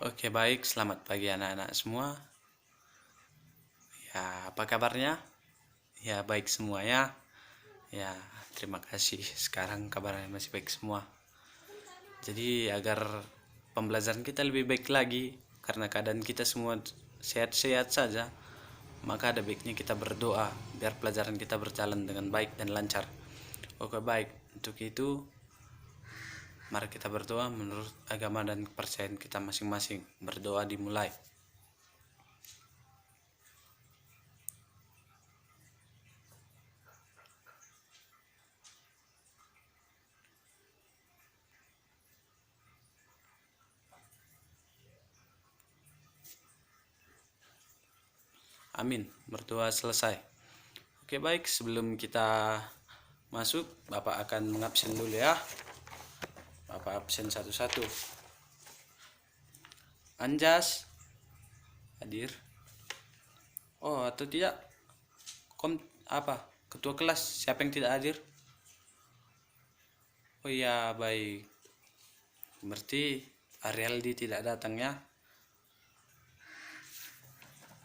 Oke, baik. Selamat pagi anak-anak semua. Ya, apa kabarnya? Ya, baik semua ya. Ya, terima kasih. Sekarang kabarnya masih baik semua. Jadi, agar pembelajaran kita lebih baik lagi, karena keadaan kita semua sehat-sehat saja, maka ada baiknya kita berdoa biar pelajaran kita berjalan dengan baik dan lancar. Oke, baik. Untuk itu, mari kita berdoa menurut agama dan kepercayaan kita masing-masing. Berdoa dimulai. Amin. Berdoa selesai. Oke, baik. Sebelum kita masuk, Bapak akan mengabsen dulu ya. Bapak absen satu-satu. Anjas hadir. Oh, atau tidak? Apa? Ketua kelas siapa yang tidak hadir? Oh iya, baik. Berarti Arialdi tidak datang ya.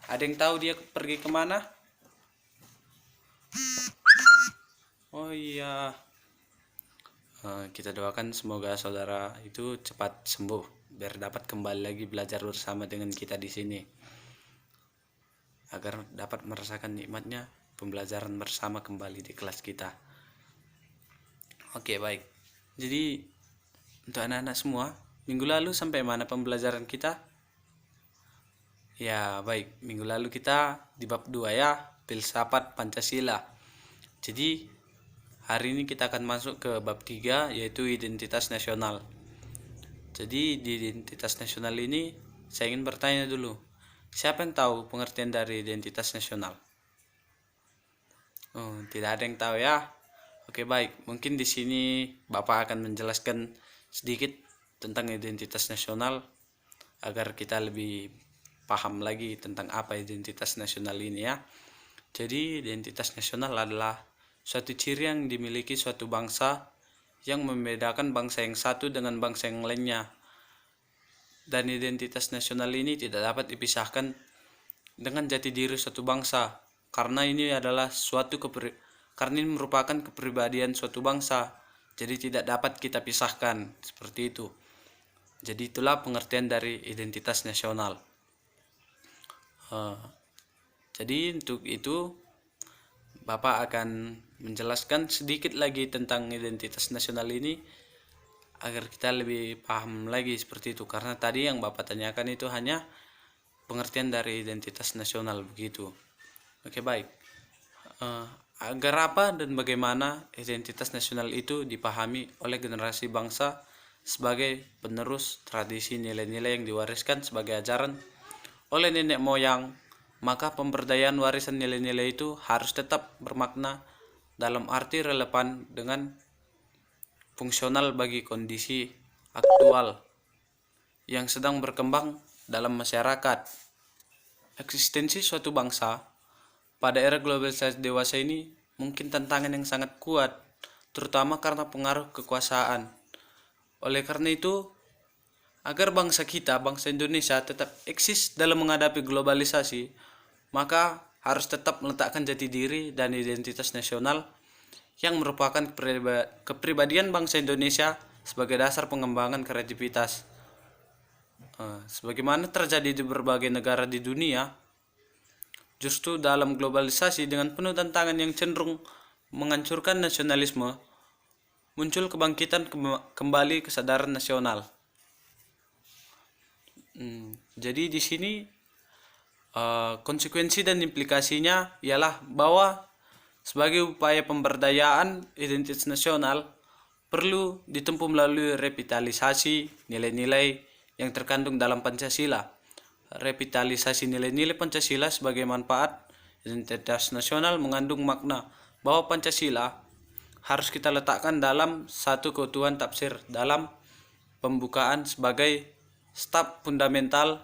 Ada yang tahu dia pergi kemana? Oh iya. Kita doakan semoga saudara itu cepat sembuh biar dapat kembali lagi belajar bersama dengan kita di sini, agar dapat merasakan nikmatnya pembelajaran bersama kembali di kelas kita. Oke, baik. Jadi untuk anak-anak semua, minggu lalu sampai mana pembelajaran kita? Ya, baik. Minggu lalu kita di bab 2 ya, filsafat Pancasila. Jadi hari ini kita akan masuk ke bab 3, yaitu identitas nasional. Jadi di identitas nasional ini saya ingin bertanya dulu, siapa yang tahu pengertian dari identitas nasional? Oh, tidak ada yang tahu ya. Oke, baik. Mungkin di sini Bapak akan menjelaskan sedikit tentang identitas nasional agar kita lebih paham lagi tentang apa identitas nasional ini ya. Jadi identitas nasional adalah suatu ciri yang dimiliki suatu bangsa yang membedakan bangsa yang satu dengan bangsa yang lainnya. Dan identitas nasional ini tidak dapat dipisahkan dengan jati diri suatu bangsa, karena ini adalah karena ini merupakan kepribadian suatu bangsa. Jadi tidak dapat kita pisahkan seperti itu. Jadi itulah pengertian dari identitas nasional. Jadi untuk itu Bapak akan menjelaskan sedikit lagi tentang identitas nasional ini agar kita lebih paham lagi seperti itu, karena tadi yang Bapak tanyakan itu hanya pengertian dari identitas nasional begitu. Oke, baik. Agar apa dan bagaimana identitas nasional itu dipahami oleh generasi bangsa sebagai penerus tradisi nilai-nilai yang diwariskan sebagai ajaran oleh nenek moyang, maka pemberdayaan warisan nilai-nilai itu harus tetap bermakna dalam arti relevan dengan fungsional bagi kondisi aktual yang sedang berkembang dalam masyarakat. Eksistensi suatu bangsa pada era globalisasi dewasa ini mungkin tantangan yang sangat kuat, terutama karena pengaruh kekuasaan. Oleh karena itu, agar bangsa kita, bangsa Indonesia tetap eksis dalam menghadapi globalisasi, maka harus tetap meletakkan jati diri dan identitas nasional yang merupakan kepribadian bangsa Indonesia sebagai dasar pengembangan kreativitas. Sebagaimana terjadi di berbagai negara di dunia, justru dalam globalisasi dengan penuh tantangan yang cenderung menghancurkan nasionalisme, muncul kebangkitan kembali kesadaran nasional. Jadi di sini konsekuensi dan implikasinya ialah bahwa sebagai upaya pemberdayaan identitas nasional perlu ditempuh melalui revitalisasi nilai-nilai yang terkandung dalam Pancasila. Revitalisasi nilai-nilai Pancasila sebagai manfaat identitas nasional mengandung makna bahwa Pancasila harus kita letakkan dalam satu keutuhan tafsir dalam pembukaan sebagai staf fundamental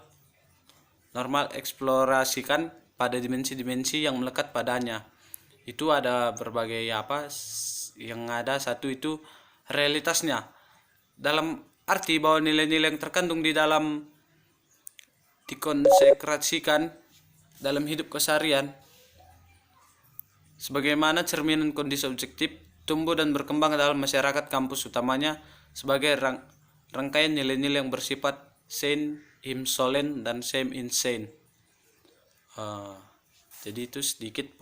normal eksplorasikan pada dimensi-dimensi yang melekat padanya. Itu ada berbagai yang ada satu itu realitasnya, dalam arti bahwa nilai-nilai yang terkandung di dalam dikonsekrasikan dalam hidup keseharian sebagaimana cerminan kondisi objektif tumbuh dan berkembang dalam masyarakat kampus, utamanya sebagai rangkaian nilai-nilai yang bersifat sein im solen dan sem in sein. Jadi itu sedikit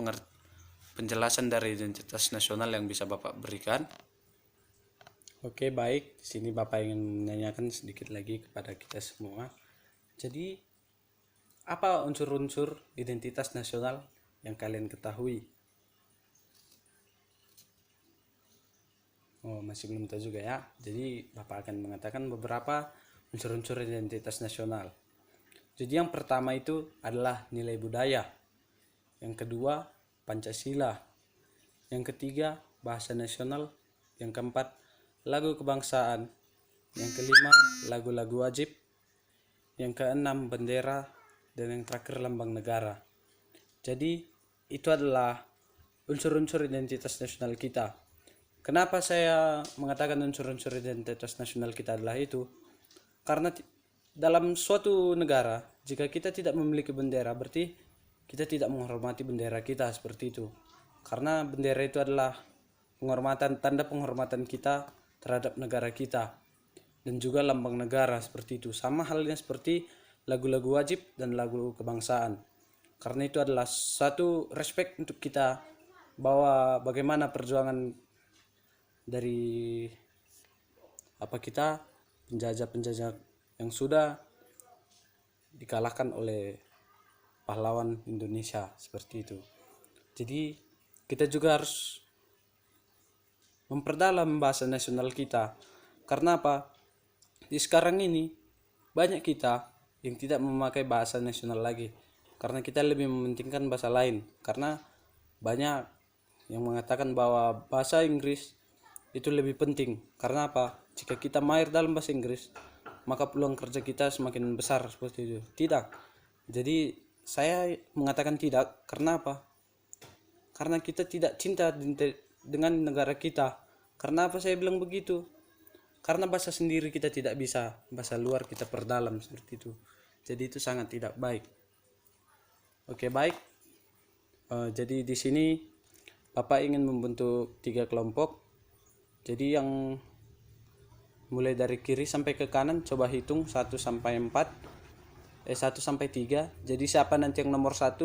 penjelasan dari identitas nasional yang bisa Bapak berikan. Oke, baik. Di sini Bapak ingin menanyakan sedikit lagi kepada kita semua. Jadi, apa unsur-unsur identitas nasional yang kalian ketahui? Oh, masih belum tahu juga ya. Jadi, Bapak akan mengatakan beberapa unsur-unsur identitas nasional. Jadi, yang pertama itu adalah nilai budaya. Yang kedua, Pancasila. Yang ketiga, bahasa nasional. Yang keempat, lagu kebangsaan. Yang kelima, lagu-lagu wajib. Yang keenam, bendera. Dan yang terakhir, lambang negara. Jadi itu adalah unsur-unsur identitas nasional kita. Kenapa saya mengatakan unsur-unsur identitas nasional kita adalah itu? Karena dalam suatu negara, jika kita tidak memiliki bendera, berarti kita tidak menghormati bendera kita, seperti itu. Karena bendera itu adalah penghormatan, tanda penghormatan kita terhadap negara kita, dan juga lambang negara, seperti itu. Sama halnya seperti lagu-lagu wajib dan lagu kebangsaan. Karena itu adalah satu respect untuk kita, bahwa bagaimana perjuangan dari kita penjajah-penjajah yang sudah dikalahkan oleh pahlawan Indonesia, seperti itu. Jadi kita juga harus memperdalam bahasa nasional kita. Karena apa? Di sekarang ini banyak kita yang tidak memakai bahasa nasional lagi, karena kita lebih mementingkan bahasa lain. Karena banyak yang mengatakan bahwa bahasa Inggris itu lebih penting. Karena apa? Jika kita mahir dalam bahasa Inggris, maka peluang kerja kita semakin besar, seperti itu. Tidak. Jadi saya mengatakan tidak. Karena apa? Karena kita tidak cinta dengan negara kita. Karena apa saya bilang begitu? Karena bahasa sendiri kita tidak bisa, bahasa luar kita perdalam, seperti itu. Jadi itu sangat tidak baik. Oke, baik. Jadi di sini Bapak ingin membentuk 3 kelompok. Jadi yang mulai dari kiri sampai ke kanan, coba hitung 1 sampai 4. 1 sampai 3. Jadi siapa nanti yang nomor 1,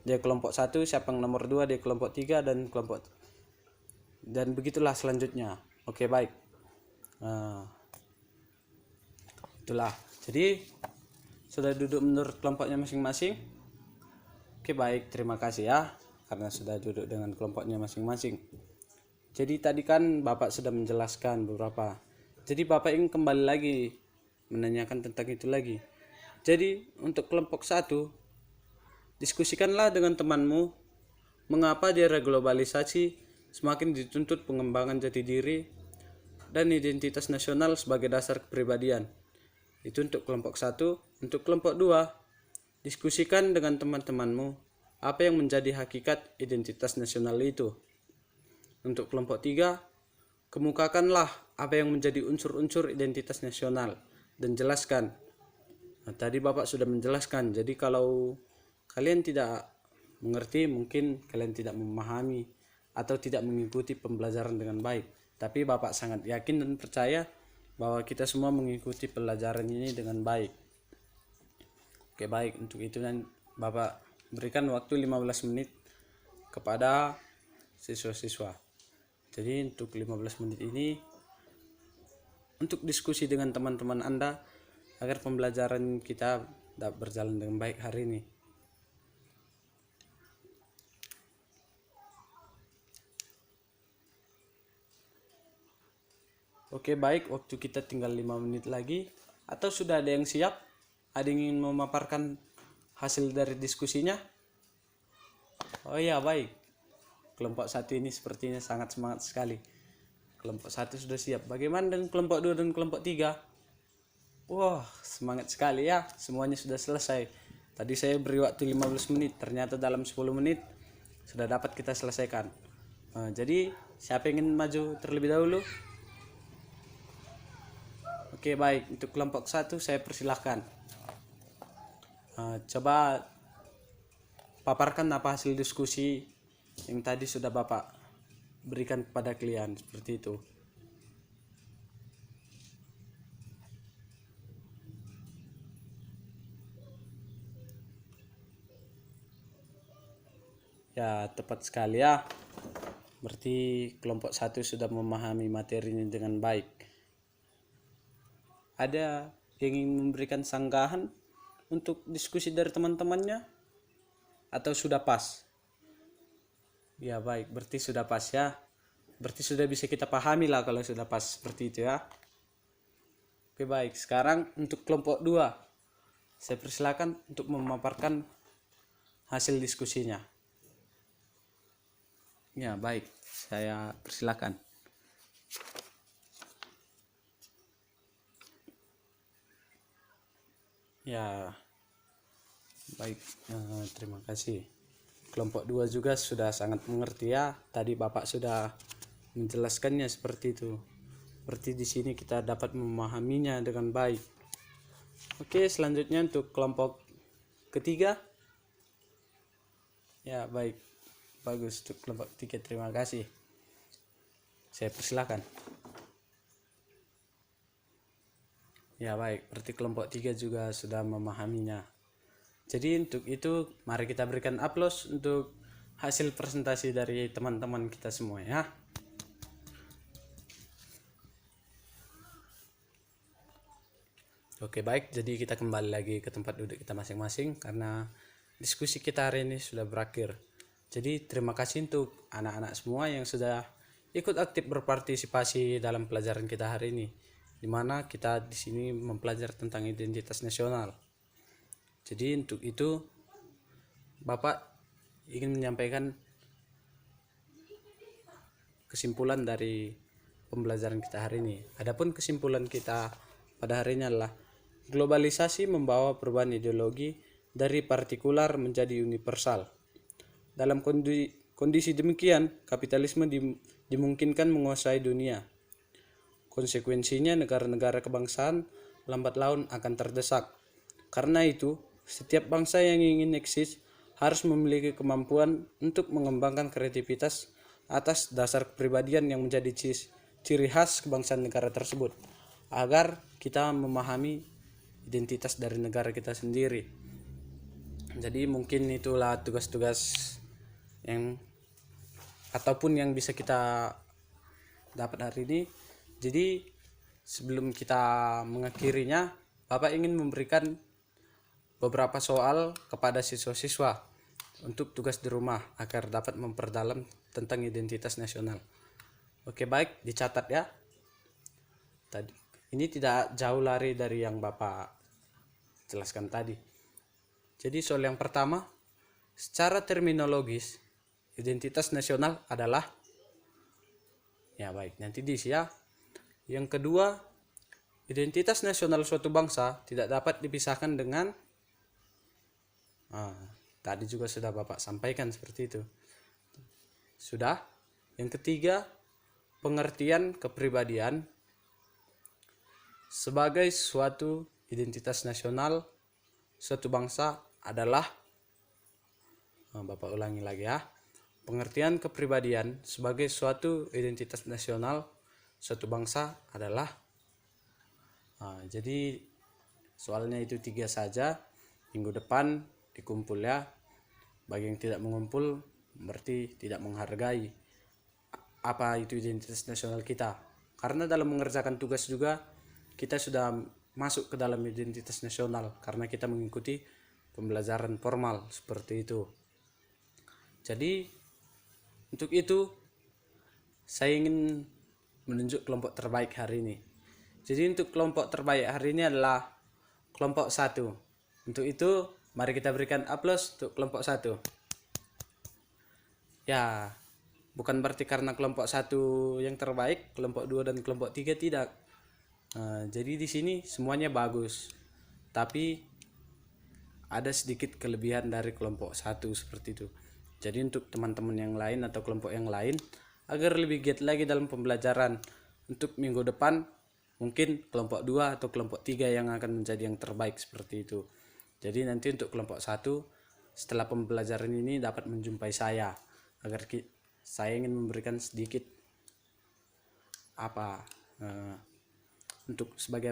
dia kelompok 1, siapa yang nomor 2, dia kelompok 3, dan begitulah selanjutnya. Oke, baik. Itulah. Jadi sudah duduk menurut kelompoknya masing-masing. Oke, baik. Terima kasih ya, karena sudah duduk dengan kelompoknya masing-masing. Jadi tadi kan Bapak sudah menjelaskan beberapa. Jadi Bapak ingin kembali lagi menanyakan tentang itu lagi. Jadi untuk kelompok 1, diskusikanlah dengan temanmu mengapa di era globalisasi semakin dituntut pengembangan jati diri dan identitas nasional sebagai dasar kepribadian. Itu untuk kelompok 1. Untuk kelompok 2, diskusikan dengan teman-temanmu apa yang menjadi hakikat identitas nasional itu. Untuk kelompok 3, kemukakanlah apa yang menjadi unsur-unsur identitas nasional dan jelaskan. Tadi Bapak sudah menjelaskan. Jadi kalau kalian tidak mengerti, mungkin kalian tidak memahami atau tidak mengikuti pembelajaran dengan baik. Tapi Bapak sangat yakin dan percaya bahwa kita semua mengikuti pelajaran ini dengan baik. Oke, baik. Untuk itu Bapak berikan waktu 15 menit kepada siswa-siswa. Jadi untuk 15 menit ini untuk diskusi dengan teman-teman Anda agar pembelajaran kita dapat berjalan dengan baik hari ini. Oke, baik. Waktu kita tinggal 5 menit lagi. Atau sudah ada yang siap? Ada yang ingin memaparkan hasil dari diskusinya? Oh iya, baik. Kelompok 1 ini sepertinya sangat semangat sekali. Kelompok 1 sudah siap. Bagaimana dengan kelompok 2 dan kelompok 3? Wah, semangat sekali ya. Semuanya sudah selesai. Tadi saya beri waktu 15 menit. Ternyata dalam 10 menit sudah dapat kita selesaikan. Jadi siapa yang ingin maju terlebih dahulu? Oke, baik. Untuk kelompok 1 saya persilahkan. Coba paparkan apa hasil diskusi yang tadi sudah Bapak berikan kepada klien, seperti itu. Ya, tepat sekali ya. Berarti kelompok 1 sudah memahami materi ini dengan baik. Ada yang ingin memberikan sanggahan untuk diskusi dari teman-temannya? Atau sudah pas? Ya baik, berarti sudah pas ya. Berarti sudah bisa kita pahami lah kalau sudah pas seperti itu ya. Oke baik, sekarang untuk kelompok 2. Saya persilakan untuk memaparkan hasil diskusinya. Ya baik, saya persilakan. Ya baik, terima kasih. Kelompok 2 juga sudah sangat mengerti ya. Tadi Bapak sudah menjelaskannya seperti itu. Berarti di sini kita dapat memahaminya dengan baik. Oke, selanjutnya untuk kelompok ketiga. Ya baik, bagus untuk kelompok 3. Terima kasih. Saya persilakan. Ya baik, berarti kelompok 3 juga sudah memahaminya. Jadi untuk itu mari kita berikan aplaus untuk hasil presentasi dari teman-teman kita semua ya. Oke baik, jadi kita kembali lagi ke tempat duduk kita masing-masing karena diskusi kita hari ini sudah berakhir. Jadi terima kasih untuk anak-anak semua yang sudah ikut aktif berpartisipasi dalam pelajaran kita hari ini, di mana kita di sini mempelajari tentang identitas nasional. Jadi untuk itu Bapak ingin menyampaikan kesimpulan dari pembelajaran kita hari ini. Adapun kesimpulan kita pada hari ini adalah globalisasi membawa perubahan ideologi dari partikular menjadi universal. Dalam kondisi demikian, kapitalisme dimungkinkan menguasai dunia. Konsekuensinya negara-negara kebangsaan lambat laun akan terdesak. Karena itu, setiap bangsa yang ingin eksis harus memiliki kemampuan untuk mengembangkan kreativitas atas dasar kepribadian yang menjadi ciri khas kebangsaan negara tersebut, agar kita memahami identitas dari negara kita sendiri. Jadi mungkin itulah tugas-tugas yang ataupun yang bisa kita dapat hari ini. Jadi sebelum kita mengakhirinya, Bapak ingin memberikan beberapa soal kepada siswa-siswa untuk tugas di rumah agar dapat memperdalam tentang identitas nasional. Oke baik, dicatat ya. Tadi ini tidak jauh lari dari yang Bapak jelaskan tadi. Jadi soal yang pertama, secara terminologis identitas nasional adalah, ya baik, nanti diisi ya. Yang kedua, identitas nasional suatu bangsa tidak dapat dipisahkan dengan tadi juga sudah Bapak sampaikan seperti itu. Sudah. Yang ketiga, pengertian kepribadian sebagai suatu identitas nasional suatu bangsa adalah, Bapak ulangi lagi ya. Pengertian kepribadian sebagai suatu identitas nasional suatu bangsa adalah, jadi soalnya itu 3 saja. Minggu depan dikumpul ya. Bagi yang tidak mengumpul berarti tidak menghargai apa itu identitas nasional kita. Karena dalam mengerjakan tugas juga kita sudah masuk ke dalam identitas nasional karena kita mengikuti pembelajaran formal seperti itu. Jadi untuk itu saya ingin menunjuk kelompok terbaik hari ini. Jadi untuk kelompok terbaik hari ini adalah kelompok 1. Untuk itu mari kita berikan aplaus untuk kelompok 1. Ya, bukan berarti karena kelompok 1 yang terbaik, kelompok 2 dan kelompok 3 tidak. Jadi di sini semuanya bagus. Tapi ada sedikit kelebihan dari kelompok 1 seperti itu. Jadi untuk teman-teman yang lain atau kelompok yang lain agar lebih giat lagi dalam pembelajaran, untuk minggu depan mungkin kelompok 2 atau kelompok 3 yang akan menjadi yang terbaik seperti itu. Jadi nanti untuk kelompok 1 setelah pembelajaran ini dapat menjumpai saya, agar saya ingin memberikan sedikit untuk sebagai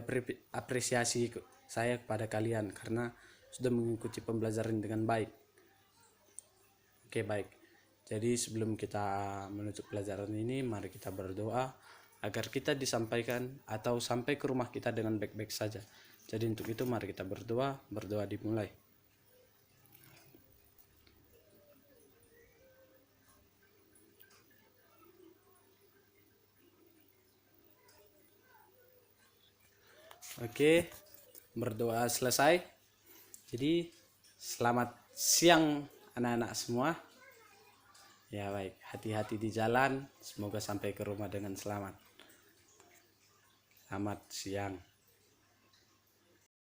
apresiasi saya kepada kalian karena sudah mengikuti pembelajaran dengan baik. Oke, baik. Jadi sebelum kita menutup pelajaran ini, mari kita berdoa agar kita disampaikan atau sampai ke rumah kita dengan baik-baik saja. Jadi untuk itu mari kita berdoa dimulai. Oke, berdoa selesai. Jadi selamat siang anak-anak semua. Ya baik, hati-hati di jalan, semoga sampai ke rumah dengan selamat. Selamat siang.